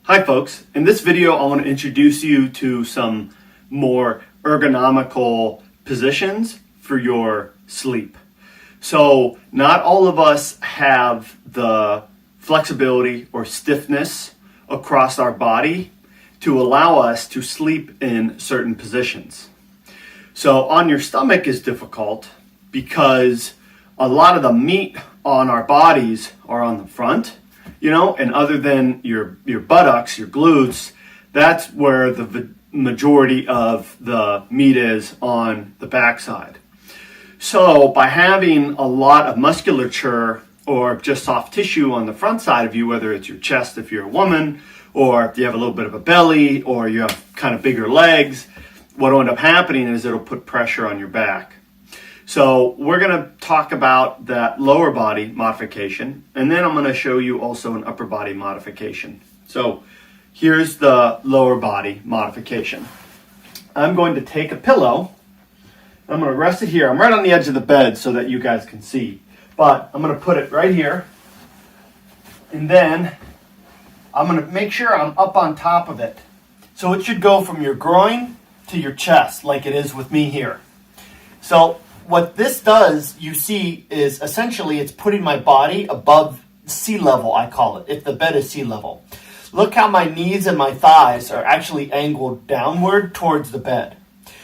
Hi folks, in this video I want to introduce you to some more ergonomical positions for your sleep. So not all of us have the flexibility or stiffness across our body to allow us to sleep in certain positions. So on your stomach is difficult because a lot of the meat on our bodies are on the front, and other than your buttocks, your glutes, that's where the majority of the meat is on the backside. So by having a lot of musculature or just soft tissue on the front side of you, whether it's your chest if you're a woman, or if you have a little bit of a belly, or you have kind of bigger legs, what will end up happening is it'll put pressure on your back. So we're going to talk about that lower body modification, and then I'm going to show you also an upper body modification. So here's the lower body modification. I'm going to take a pillow. I'm going to rest it here. I'm right on the edge of the bed so that you guys can see. But I'm going to put it right here. And then I'm going to make sure I'm up on top of it. So it should go from your groin to your chest like it is with me here. So what this does, you see, is essentially it's putting my body above sea level, I call it, if the bed is sea level. Look how my knees and my thighs are actually angled downward towards the bed.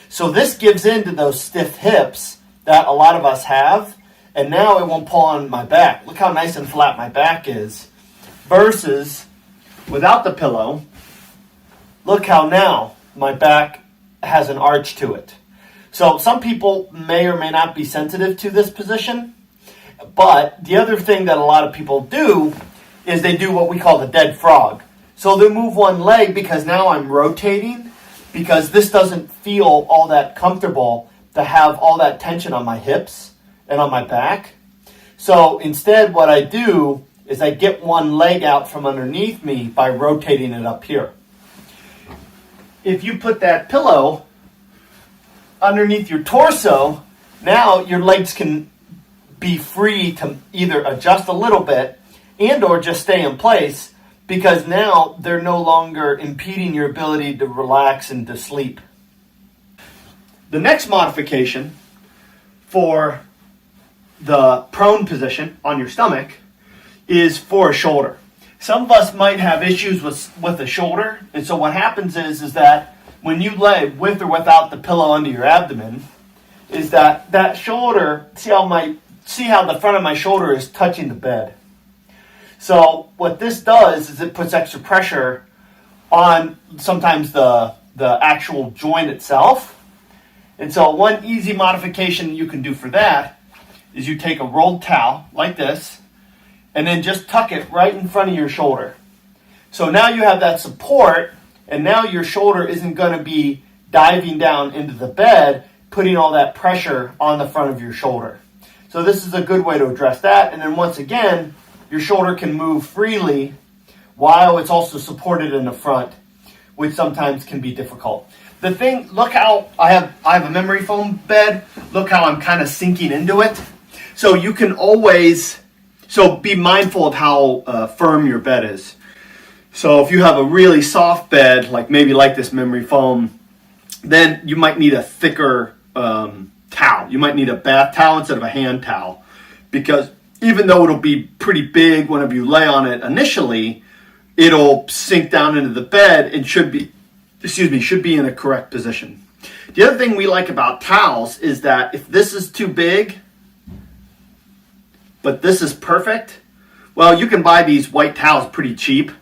So this gives in to those stiff hips that a lot of us have, and now it won't pull on my back. Look how nice and flat my back is. Versus without the pillow, look how now my back has an arch to it. So some people may or may not be sensitive to this position, but the other thing that a lot of people do is they do what we call the dead frog. So they move one leg because now I'm rotating, because this doesn't feel all that comfortable to have all that tension on my hips and on my back. So instead what I do is I get one leg out from underneath me by rotating it up here. If you put that pillow underneath your torso, now your legs can be free to either adjust a little bit and or just stay in place, because now they're no longer impeding your ability to relax and to sleep. The next modification for the prone position on your stomach is for a shoulder. Some of us might have issues with the shoulder, and so what happens is that when you lay with or without the pillow under your abdomen, is that shoulder, see how the front of my shoulder is touching the bed. So what this does is it puts extra pressure on sometimes the actual joint itself. And so one easy modification you can do for that is you take a rolled towel like this and then just tuck it right in front of your shoulder. So now you have that support, and now your shoulder isn't going to be diving down into the bed, putting all that pressure on the front of your shoulder. So this is a good way to address that. And then once again, your shoulder can move freely while it's also supported in the front, which sometimes can be difficult. The thing, look how I have a memory foam bed. Look how I'm kind of sinking into it. So you can always, be mindful of how firm your bed is. So if you have a really soft bed, like this memory foam, then you might need a thicker towel. You might need a bath towel instead of a hand towel, because even though it'll be pretty big whenever you lay on it initially, it'll sink down into the bed and should be in a correct position. The other thing we like about towels is that if this is too big, but this is perfect, well, you can buy these white towels pretty cheap,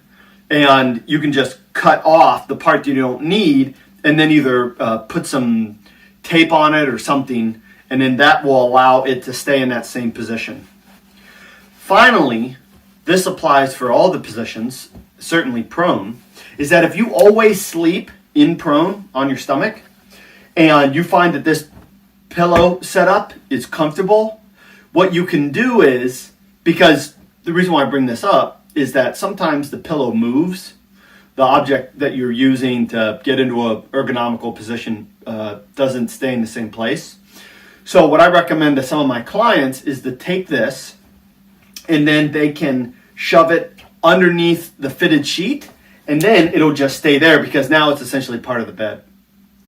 and you can just cut off the part you don't need and then either put some tape on it or something, and then that will allow it to stay in that same position. Finally, this applies for all the positions, certainly prone, is that if you always sleep in prone on your stomach and you find that this pillow setup is comfortable, what you can do is, because the reason why I bring this up is that sometimes the pillow moves. The object that you're using to get into an ergonomical position doesn't stay in the same place. So what I recommend to some of my clients is to take this and then they can shove it underneath the fitted sheet and then it'll just stay there because now it's essentially part of the bed.